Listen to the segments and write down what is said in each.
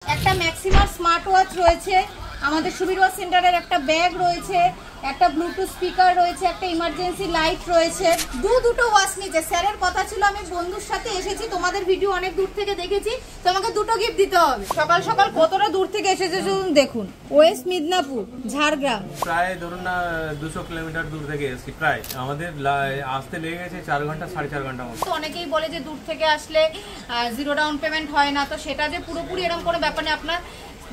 একটা ম্যাক্সিমার smart watch রয়েছে, আমাদের সুবীর ওয়াচ সেন্টারের একটা ব্যাগ রয়েছে, একটা ব্লুটুথ স্পিকার রয়েছে, একটা ইমার্জেন্সি লাইট রয়েছে, দুটো ওয়াচ নিচে। স্যারের কথা ছিল আমি বন্ধুর সাথে এসেছি, তোমাদের ভিডিও অনেক দূর থেকে দেখেছি, তোমাকে দুটো গিফট দিতে হবে। সকাল সকাল কতটা দূর থেকে এসেছে শুধু দেখুন। ওয়েস্ট মিদনাপুর, ঝাড়গ্রাম, প্রায় ধরুন না 200 কিলোমিটার দূর থেকে এসেছি। প্রায় আমাদের আসতে লেগে গেছে 4 ঘন্টা 4.5 ঘন্টা মতো। তো অনেকেই বলে যে দূর থেকে আসলে জিরো ডাউন পেমেন্ট হয় না, তো সেটা যে পুরোপুরি এরকম কোনো ব্যাপার নেই। আপনার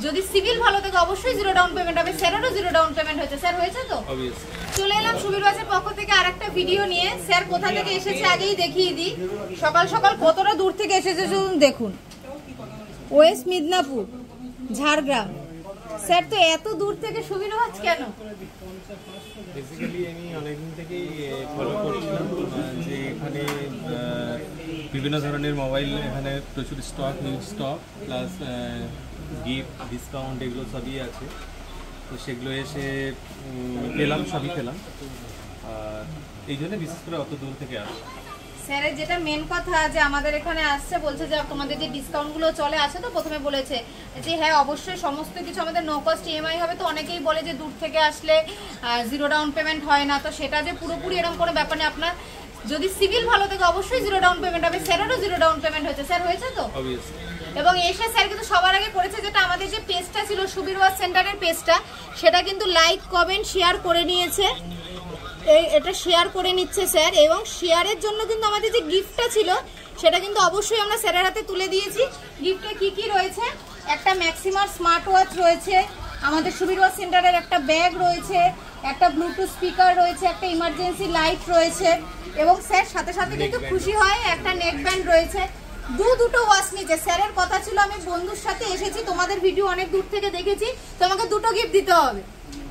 যদি সিভিল ভালো থাকে অবশ্যই জিরো ডাউন পেমেন্ট হবে। স্যারেরও জিরো ডাউন পেমেন্ট হয়েছে। স্যার হয়েছে তো? চলে এলাম সুবীর ওয়াচের পক্ষ থেকে আরেকটা ভিডিও নিয়ে। স্যার কোথা থেকে এসেছে আগেই দেখিয়ে দিই। সকাল সকাল কতটা দূর থেকে এসেছে শুধু দেখুন। ওয়েস্ট মিদনাপুর, ঝাড়গ্রাম। স্যার তো এত দূর থেকে সুবীর ওয়াচ কেন? বেসিক্যালি আমি অনেকদিন থেকেই ফলো করছিলাম যে এখানে বিভিন্ন ধরনের মোবাইল, এখানে প্রচুর stock, huge stock, plus gift, discount এগুলো সবই আছে। তো সেগুলো এসে পেলাম, সবই পেলাম, আর এই জন্য বিশেষ করে অত দূর থেকে আসা। স্যারের যেটা মেন কথা যে আমাদের এখানে আসছে, বলছে যে তোমাদের যে ডিসকাউন্টগুলো চলে আছে, তো প্রথমে বলেছে যে হ্যাঁ অবশ্যই সমস্ত কিছু আমাদের নো কস্ট ইএমআই হবে। তো অনেকেই বলে যে দূর থেকে আসলে জিরো ডাউন পেমেন্ট হয় না, তো সেটা যে পুরোপুরি এরকম কোনো ব্যাপার নেই। আপনার যদি সিভিল ভালো থাকে অবশ্যই জিরো ডাউন পেমেন্ট হবে। স্যারেরও জিরো ডাউন পেমেন্ট হয়েছে। স্যার হয়েছে তো? এবং এসে স্যার কিন্তু সবার আগে করেছে যেটা আমাদের যে পেজটা ছিল সুবীর ওয়াচ সেন্টারের পেজটা, সেটা কিন্তু লাইক কমেন্ট শেয়ার করে নিয়েছে। এটা শেয়ার করে নিচ্ছে স্যার, এবং শেয়ারের জন্য কিন্তু আমাদের যে গিফটটা ছিল সেটা কিন্তু অবশ্যই আমরা স্যারের হাতে তুলে দিয়েছি। গিফটে কি কি রয়েছে? একটা ম্যাক্সিমার স্মার্ট ওয়াচ রয়েছে, আমাদের সুবীর ওয়াচ সেন্টারের একটা ব্যাগ রয়েছে, একটা ব্লুটুথ স্পিকার রয়েছে, একটা ইমার্জেন্সি লাইট রয়েছে, এবং স্যার সাথে সাথে কিন্তু খুশি হয় একটা নেক ব্যান্ড রয়েছে। দুটো ওয়াচ নিচে। স্যারের কথা ছিল আমি বন্ধুর সাথে এসেছি, তোমাদের ভিডিও অনেক দূর থেকে দেখেছি, তোমাকে দুটো গিফট দিতে হবে।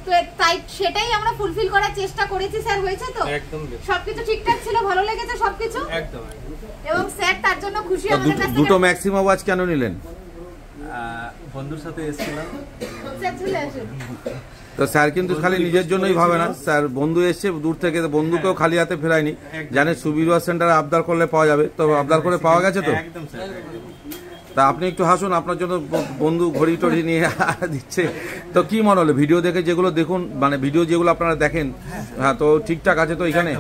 তো তাই সেটাই আমরা ফুলফিল করার চেষ্টা করেছি। স্যার হয়েছে তো? একদম সবকিছু ঠিকঠাক ছিল? ভালো লেগেছে সবকিছু? একদম। এবং স্যার তার জন্য খুশি। আমাদের কাছে দুটো ম্যাক্সিমাম ওয়াচ কেন নিলেন? বন্ধুর সাথে এসেছিলাম। স্যার চলে আসুন। তো স্যার কিন্তু খালি নিজের জন্যই ভাবে না, স্যার বন্ধু এসছে দূর থেকে, বন্ধুকেও খালি হাতে ফেরায়নি। জানে সুবীর ওয়াচ সেন্টারে আবদার করলে পাওয়া যাবে, তো আবদার করে পাওয়া গেছে তো। একদম স্যার। তা আপনি একটু হাসুন, আপনার জন্য বন্ধু ঘড়ি টড়ি নিয়ে দিচ্ছে। তো কি মনে হলো ভিডিও দেখে? যেগুলো দেখুন, মানে ভিডিও যেগুলো আপনারা দেখেন, হ্যাঁ তো ঠিকঠাক আছে তো এখানে?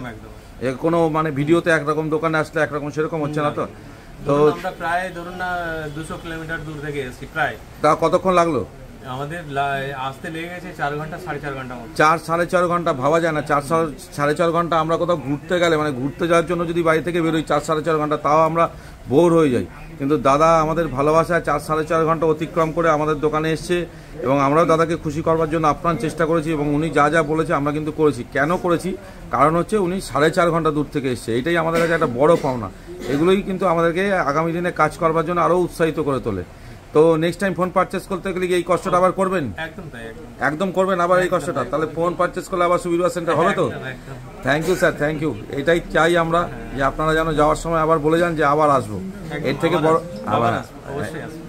কোনো মানে ভিডিওতে একরকম, দোকানে আসলে একরকম, সেরকম হচ্ছে না তো? তো আমরা প্রায় ধরুন না 200 কিলোমিটার দূর থেকে এসেছি। প্রায় তা কতক্ষণ লাগলো? আমাদের আসতে লেগে গেছে 4 ঘন্টা 4.5 ঘন্টা মতো। 4-4.5 ঘন্টা ভাবা যায় না। 4-4.5 ঘন্টা আমরা কোথাও ঘুরতে গেলে, মানে ঘুরতে যাওয়ার জন্য যদি বাড়ি থেকে বেরোই 4-4.5 ঘন্টা, তাও আমরা বোর হয়ে যাই। কিন্তু দাদা আমাদের ভালোবাসায় 4-4.5 ঘন্টা অতিক্রম করে আমাদের দোকানে এসছে, এবং আমরাও দাদাকে খুশি করবার জন্য আপ্রাণ চেষ্টা করেছি, এবং উনি যা যা বলেছে আমরা কিন্তু করেছি। কেন করেছি? কারণ হচ্ছে উনি 4.5 ঘন্টা দূর থেকে এসছে, এটাই আমাদের কাছে একটা বড় পাওনা। এগুলোই কিন্তু আমাদেরকে আগামী দিনে কাজ করবার জন্য আরও উৎসাহিত করে তোলে। তো নেক্সট টাইম ফোন পারচেস করতে গেলে এই কষ্টটা আবার করবেন? একদম তাই, একদম করবেন আবার এই কষ্টটা? তাহলে ফোন পারচেস করলে আবার সুবীর ওয়াচ সেন্টার হবে তো? Thank you sir, thank you. এটাই চাই আমরা, যে আপনারা যেন যাওয়ার সময় আবার বলে যান যে আবার আসবো। এর থেকে বড় আবার অবশ্যই আসবো।